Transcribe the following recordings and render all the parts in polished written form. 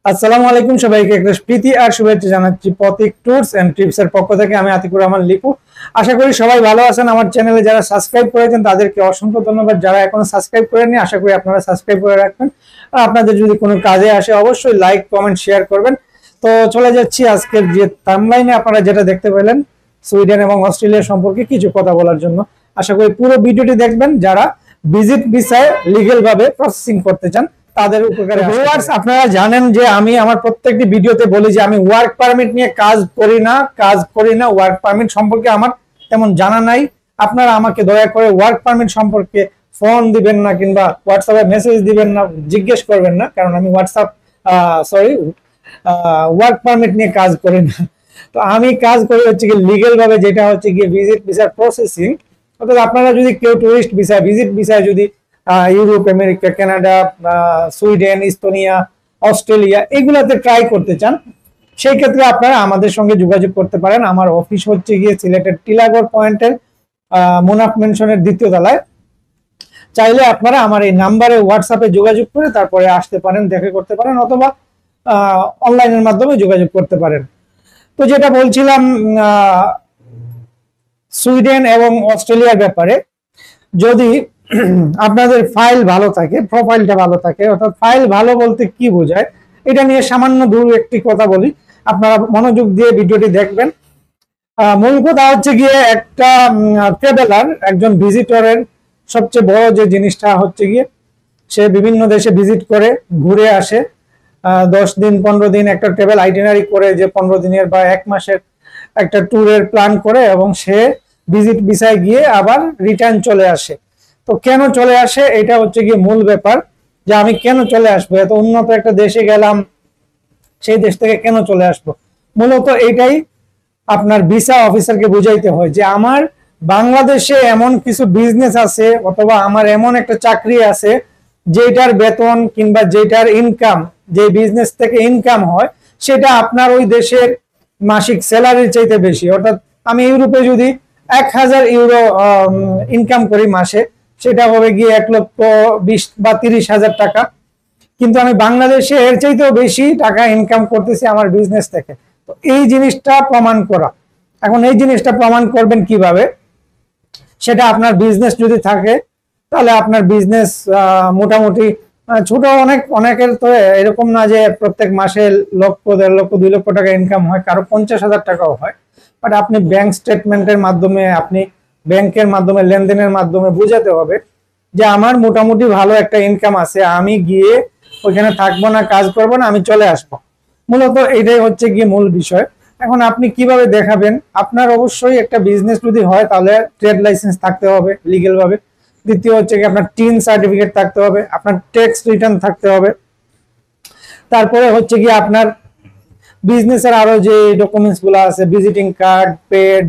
আসসালামু আলাইকুম সবাইকে একটা প্রীতি আর শুভেচ্ছা জানাচ্ছি প্রতীক ট্যুরস এন্ড ট্রিপস এর পক্ষ থেকে। আমি আতিকুর রহমান লিপু। আশা করি সবাই ভালো আছেন। আমার চ্যানেলে যারা সাবস্ক্রাইব করেছেন তাদেরকে অসংখ্য ধন্যবাদ। যারা এখনো সাবস্ক্রাইব করেননি আশা করি আপনারা সাবস্ক্রাইব করে রাখবেন। আর আপনাদের যদি কোনো কাজে আসে অবশ্যই লাইক কমেন্ট শেয়ার করবেন। তো চলে যাচ্ছি আজকের যে থাম্বনেইলে আপনারা যেটা দেখতে পেলেন, সুইডেন এবং অস্ট্রেলিয়া সম্পর্কে কিছু কথা বলার জন্য। আশা করি পুরো ভিডিওটি দেখবেন যারা ভিজিট ভিসায় লিগ্যাল ভাবে প্রসেসিং করতে চান তাদের উপকারে। ভিউয়ার্স, আপনারা জানেন যে আমি আমার প্রত্যেকটি ভিডিওতে বলি যে আমি ওয়ার্ক পারমিট নিয়ে কাজ করি না। ওয়ার্ক পারমিট সম্পর্কে আমার তেমন জানা নাই। আপনারা আমাকে দয়া করে ওয়ার্ক পারমিট সম্পর্কে ফোন দিবেন না কিংবা হোয়াটসঅ্যাপে মেসেজ দিবেন না, জিজ্ঞেস করবেন না, কারণ আমি ওয়ার্ক পারমিট নিয়ে কাজ করি না। তো আমি কাজ করি হচ্ছে কি লিগ্যাল ভাবে, যেটা হচ্ছে কি ভিজিট ভিসার প্রসেসিং। অর্থাৎ আপনারা যদি কেউ টুরিস্ট ভিসা, ভিজিট ভিসা যদি Europe, America, Canada, Sweden, Estonia, Australia এগুলাতে ট্রাই করতে চান, সেই ক্ষেত্রে আপনারা আমাদের সঙ্গে যোগাযোগ করতে পারেন। আমার অফিস হচ্ছে গিয়ে সিলেটের টিলাগড় পয়েন্টের মোনাফ মেনশনের দ্বিতীয় তলায়। চাইলে আপনারা আমার এই নাম্বারে হোয়াটসঅ্যাপে যোগাযোগ করে তারপরে আসতে পারেন, দেখা করতে পারেন, অথবা অনলাইনের মাধ্যমে যোগাযোগ করতে পারেন। তো যেটা বলছিলাম সুইডেন এবং অস্ট্রেলিয়ার ব্যাপারে, যদি আপনাদের ফাইল ভালো থাকে, প্রোফাইলটা ভালো থাকে, অর্থাৎ ফাইল ভালো বলতে কি বোঝায় এটা নিয়ে সামান্য দু একটি কথা বলি, আপনারা মনোযোগ দিয়ে ভিডিওটি দেখবেন। মূল কথা হচ্ছে গিয়ে একটা ট্রাভেলার, একজন ভিজিটরের সবচেয়ে বড় যে জিনিসটা হচ্ছে গিয়ে সে বিভিন্ন দেশে ভিজিট করে ঘুরে আসে। 10 দিন 15 দিন একটা ট্রাভেল আইটিনারি করে, যে 15 দিনের বা 1 মাসের একটা ট্যুরের প্ল্যান করে, এবং সে ভিজিট ভিসায় গিয়ে আবার রিটার্ন চলে আসে। তো কেন চলে আসে এটা হচ্ছে গিয়ে মূল ব্যাপার, যে আমি কেন চলে আসবো, এত উন্নত একটা দেশে গেলাম, সেই দেশ থেকে কেন চলে আসবো। মূলত এটাই আপনার ভিসা অফিসারকে বুঝাইতে হয় যে আমার বাংলাদেশে এমন কিছু বিজনেস আছে, অথবা আমার এমন একটা চাকরি আছে যেটার বেতন কিংবা যেটার ইনকাম, যে বিজনেস থেকে ইনকাম হয়, সেটা আপনার ওই দেশের মাসিক স্যালারির চাইতে বেশি। অর্থাৎ আমি ইউরোপে যদি 1000 ইউরো ইনকাম করি মাসে, সেটা হবে গিয়ে 1,20,000 বা 30,000 টাকা। কিন্তু আমি বাংলাদেশে এর চাইতেও বেশি টাকা ইনকাম করতেছি আমার বিজনেস থেকে। তো এই জিনিসটা প্রমাণ করা, এখন এই জিনিসটা প্রমাণ করবেন কিভাবে, সেটা আপনার বিজনেস যদি থাকে তাহলে আপনার বিজনেস মোটামুটি ছোট, অনেকের তো এরকম না যে প্রত্যেক মাসে 1,00,000, 1.5 লক্ষ, 2 লক্ষ টাকা ইনকাম হয়, কারো 50,000 টাকাও হয়। বাট আপনি ব্যাংক স্টেটমেন্টের মাধ্যমে, আপনি ব্যাংকের মাধ্যমে, লেনদেনের মাধ্যমে বুঝাতে হবে যে আমার মোটামুটি ভালো একটা ইনকাম আছে, আমি গিয়ে ওইখানে থাকবো না, কাজ করবো না, আমি চলে আসবো। মূলত এটাই হচ্ছে গিয়ে মূল বিষয়। এখন আপনি কিভাবে দেখাবেন, আপনার অবশ্যই একটা বিজনেস যদি হয় তাহলে ট্রেড লাইসেন্স থাকতে হবে লিগ্যাল ভাবে। দ্বিতীয় হচ্ছে কি আপনার টিন সার্টিফিকেট থাকতে হবে, আপনার ট্যাক্স রিটার্ন থাকতে হবে। তারপরে হচ্ছে কি আপনার বিজনেসের আরো যে ডকুমেন্টস গুলো আছে, ভিজিটিং কার্ড, পেড,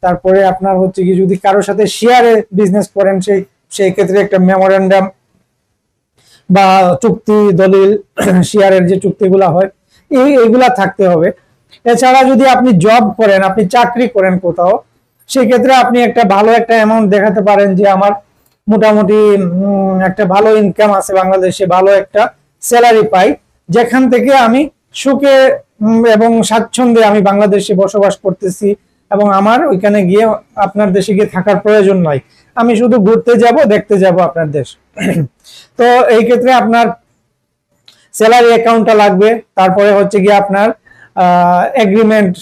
তারপরে আপনার হচ্ছে কি যদি কারোর সাথে শেয়ারে বিজনেস করেন সেই ক্ষেত্রে একটা মেমোরেন্ডাম বা চুক্তি দলিল, শেয়ারের যে চুক্তিগুলা হয়, এইগুলা থাকতে হবে। এছাড়া যদি আপনি জব করেন, আপনি চাকরি করেন কোথাও, সেই ক্ষেত্রে আপনি একটা ভালো একটা অ্যামাউন্ট দেখাতে পারেন যে আমার মোটামুটি একটা ভালো ইনকাম আছে বাংলাদেশে, ভালো একটা স্যালারি পাই, যেখান থেকে আমি সুখে এবং স্বাচ্ছন্দ্যে আমি বাংলাদেশে বসবাস করতেছি, এবং আমার ওইখানে গিয়ে আপনার দেশে গিয়ে থাকার প্রয়োজন নয়, আমি শুধু ঘুরতে যাব, দেখতে যাব আপনার দেশ। তো এই ক্ষেত্রে আপনার স্যালারি অ্যাকাউন্টটা লাগবে, তারপরে হচ্ছে কি আপনার এগ্রিমেন্ট,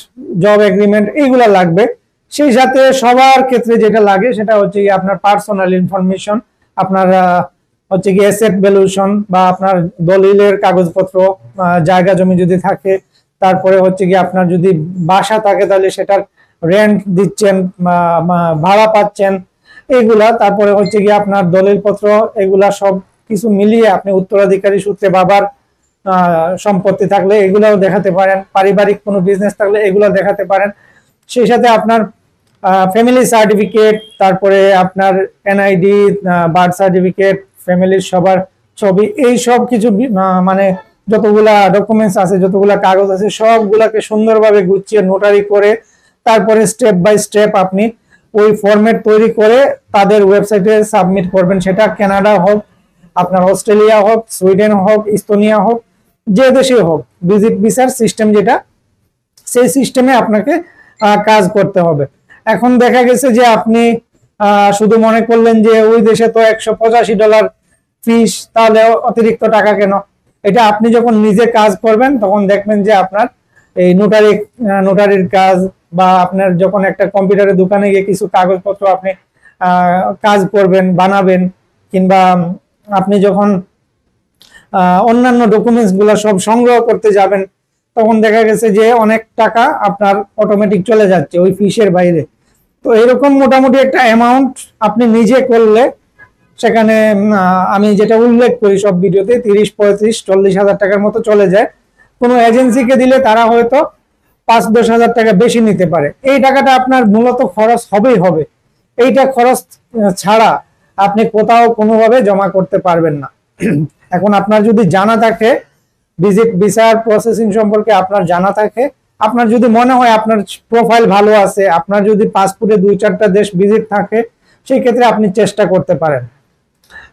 জব এগ্রিমেন্ট, এইগুলা লাগবে। সেই সাথে সবার ক্ষেত্রে যেটা লাগে সেটা হচ্ছে কি আপনার পার্সোনাল ইনফরমেশন, আপনার হচ্ছে কি অ্যাসেট ভ্যালুয়েশন বা আপনার দলিলের কাগজপত্র, জায়গা জমি যদি থাকে, তারপরে হচ্ছে কি আপনার যদি বাসা থাকে তাহলে সেটার রেন্ট দিচ্ছেন, ভাড়া পাচ্ছেন, এগুলা। তারপরে হচ্ছে কি আপনার দলিলপত্র, এগুলা সব কিছু মিলিয়ে আপনি উত্তরাধিকারী সূত্রে বাবার সম্পত্তি থাকলে এগুলাও দেখাতে পারেন, পারিবারিক কোনো বিজনেস থাকলে এগুলো দেখাতে পারেন। সেই সাথে আপনার ফ্যামিলি সার্টিফিকেট, তারপরে আপনার এনআইডি, বার্থ সার্টিফিকেট, ফ্যামিলির সবার ছবি, এই সব কিছু মানে যতগুলা ডকুমেন্টস আছে, যতগুলা কাগজ আছে, সবগুলাকে সুন্দরভাবে গুছিয়ে নোটারি করে তারপরে স্টেপ বাই স্টেপ আপনি ওই ফরম্যাট তৈরি করে তাদের ওয়েবসাইটে সাবমিট করবেন। সেটা কানাডা হোক, আপনার অস্ট্রেলিয়া হোক, সুইডেন হোক, ইস্তোনিয়া হোক, যে দেশে হোক ভিজিট ভিসার সিস্টেম যেটা, সেই সিস্টেমে আপনাকে কাজ করতে হবে। এখন দেখা গেছে যে আপনি শুধু মনে করলেন যে ওই দেশে তো $185 ফিস, তাহলে অতিরিক্ত টাকা কেন? এটা আপনি যখন নিজে কাজ করবেন তখন দেখবেন যে আপনার এই নোটারির কাজ, বা আপনার যখন একটা কম্পিউটারের দোকানে গিয়ে কিছু কাগজপত্র আপনি কাজ করবেন, বানাবেন, কিংবা আপনি যখন অন্যান্য ডকুমেন্টস গুলো সব সংগ্রহ করতে যাবেন, তখন দেখা গেছে যে অনেক টাকা আপনার অটোমেটিক চলে যাচ্ছে ওই ফিসের বাইরে। তো এরকম মোটামুটি একটা অ্যামাউন্ট আপনি নিজে করলে সেখানে আমি যেটা উল্লেখ করি সব ভিডিওতে 30, 35, 40 হাজার টাকার মতো চলে যায়। কোনো এজেন্সিকে দিলে তারা হয়তো 5-10 হাজার টাকা বেশি নিতে পারে। এই টাকাটা আপনার মূলত খরচ হবেই হবে। এইটা খরচ ছাড়া আপনি কোথাও কোনোভাবে জমা করতে পারবেন না। এখন আপনার যদি জানা থাকে ভিজিট ভিসার প্রসেসিং সম্পর্কে, আপনার জানা থাকে, আপনার যদি মনে হয় আপনার প্রোফাইল ভালো আছে, আপনার যদি পাসপোর্টে 2-4টা দেশ ভিজিট থাকে, সেই ক্ষেত্রে আপনি চেষ্টা করতে পারেন।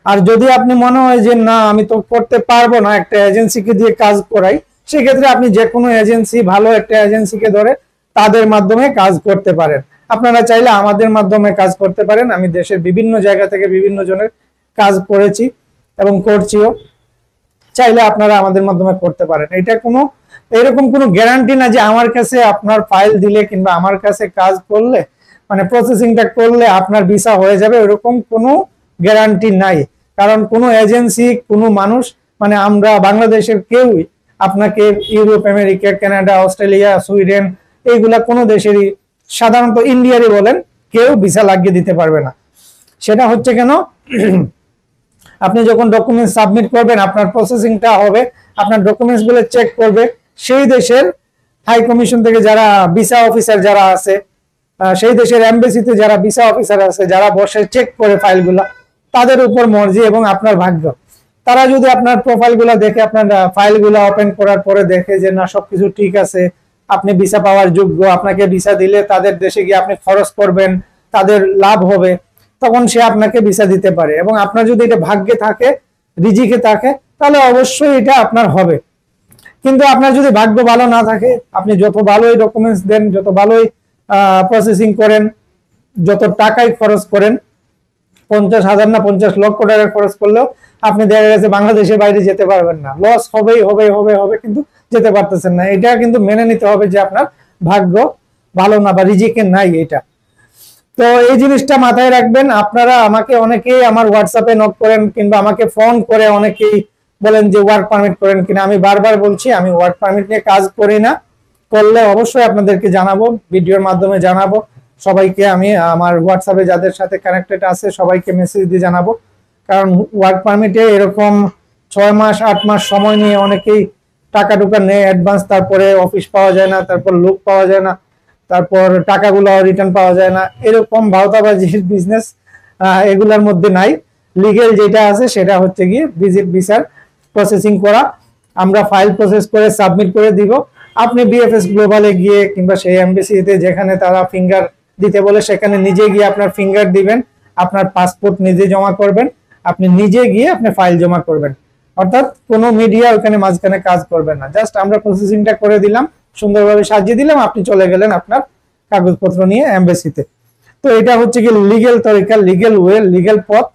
আর যদি আপনি মনে হয় যে না আমি তো করতে পারবো না, একটা এজেন্সিকে দিয়ে কাজ করাই, সেক্ষেত্রে আপনি যে কোনো এজেন্সি, ভালো একটা এজেন্সিকে ধরে তাদের মাধ্যমে কাজ করতে পারেন। আপনারা চাইলে আমাদের মাধ্যমে কাজ করতে পারেন। আমি দেশের বিভিন্ন জায়গা থেকে বিভিন্ন জনের কাজ করেছি এবং করছিও। চাইলে আপনারা আমাদের মাধ্যমে করতে পারেন। এটা কোনো এরকম কোনো গ্যারান্টি না যে আমার কাছে আপনার ফাইল দিলে কিংবা আমার কাছে কাজ করলে, মানে প্রসেসিংটা করলে আপনার ভিসা হয়ে যাবে, এরকম কোনো গ্যারান্টি নাই। কারণ কোনো এজেন্সি, কোনো মানুষ, মানে আমরা বাংলাদেশের কেউই আপনাকে Europe, America, Canada, Australia, Sweden, এইগুলা কোনো দেশেরই, সাধারণত ইন্ডিয়ারই বলেন, কেউ ভিসা লাগিয়ে দিতে পারবে না। সেটা হচ্ছে কেন, আপনি যখন ডকুমেন্ট সাবমিট করবেন, আপনার প্রসেসিংটা হবে, আপনার ডকুমেন্টস গুলো চেক করবে সেই দেশের হাই কমিশন থেকে যারা ভিসা অফিসার যারা আছে, সেই দেশের এমবেসিতে যারা ভিসা অফিসার আছে, যারা বসে চেক করে ফাইলগুলা, তাদের উপর মর্জি এবং আপনার ভাগ্য। তারা যদি আপনার প্রোফাইলগুলো দেখে, আপনার ফাইলগুলো ওপেন করার পরে দেখে যে না সবকিছু ঠিক আছে, আপনি ভিসা পাওয়ার যোগ্য, আপনাকে ভিসা দিলে তাদের দেশে গিয়ে আপনি খরচ করবেন, তাদের লাভ হবে, তখন সে আপনাকে ভিসা দিতে পারে। এবং আপনার যদি এটা ভাগ্যে থাকে, রিজিকে থাকে, তাহলে অবশ্যই এটা আপনার হবে। কিন্তু আপনার যদি ভাগ্য ভালো না থাকে, আপনি যত ভালোই ডকুমেন্টস দেন, যত ভালোই প্রসেসিং করেন, যত টাকাই খরচ করেন, 50,000 না 50 লক্ষ টাকা খরচ করলেও আপনি দেখা গেছে বাংলাদেশের বাইরে যেতে পারবেন না। লস হবেই হবে হবে হবে, কিন্তু যেতে পারতেছেন না। এটা কিন্তু মেনে নিতে হবে যে আপনার ভাগ্য ভালো না বা রিজিকে নাই এটা। তো এই জিনিসটা মাথায় রাখবেন। আপনারা আমাকে অনেকেই আমার হোয়াটসঅ্যাপে নক করেন কিংবা আমাকে ফোন করে অনেকেই বলেন যে ওয়ার্ক পারমিট করেন কিনা। আমি বারবার বলছি আমি ওয়ার্ক পারমিট নিয়ে কাজ করি না। করলে অবশ্যই আপনাদেরকে জানাবো, ভিডিওর মাধ্যমে জানাবো। সবাইকে আমি আমার হোয়াটসঅ্যাপে যাদের সাথে কানেক্টেড আছে সবাইকে মেসেজ দিয়ে জানাবো। কারণ ওয়ার্ক পারমিটে এরকম 6 মাস 8 মাস সময় নিয়ে অনেকেই টাকা টুকা নেয় অ্যাডভান্স, তারপরে অফিস পাওয়া যায় না, তারপর লোক পাওয়া যায় না, তারপর টাকাগুলো রিটার্ন পাওয়া যায় না। এরকম ভাওতাবাজির বিজনেস এগুলোর মধ্যে নাই। লিগেল যেটা আছে সেটা হচ্ছে গিয়ে ভিজিট ভিসার প্রসেসিং করা। আমরা ফাইল প্রসেস করে সাবমিট করে দিব। আপনি বিএফএস গ্লোবালে গিয়ে কিংবা সেই এমবেসিতে যেখানে তারা ফিঙ্গার দিতে বলে সেখানে নিজে গিয়ে আপনার ফিঙ্গার দিবেন, আপনার পাসপোর্ট নিজে জমা করবেন, আপনি নিজে গিয়ে আপনি ফাইল জমা করবেন। অর্থাৎ কোনো মিডিয়া ওখানে মাঝখানে কাজ করবেন না। জাস্ট আমরা প্রসেসিংটা করে দিলাম, সুন্দরভাবে সাজিয়ে দিলাম, আপনি চলে গেলেন আপনার কাগজপত্র নিয়ে এমবেসিতে। তো এটা হচ্ছে কি লিগেল তরিকা, লিগেল ওয়ে, লিগেল পথ।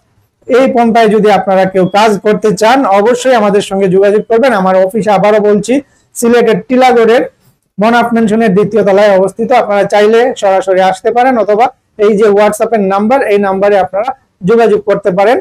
এই পন্থায় যদি আপনারা কেউ কাজ করতে চান অবশ্যই আমাদের সঙ্গে যোগাযোগ করবেন। আমার অফিস আবারও বলছি সিলেটের টিলাগড়ের বনাফ মেনশনের 2য় তলায় অবস্থিত। আপনারা চাইলে সরাসরি আসতে পারেন অথবা এই যে হোয়াটসঅ্যাপের নাম্বার, এই নাম্বারে আপনারা যোগাযোগ করতে পারেন।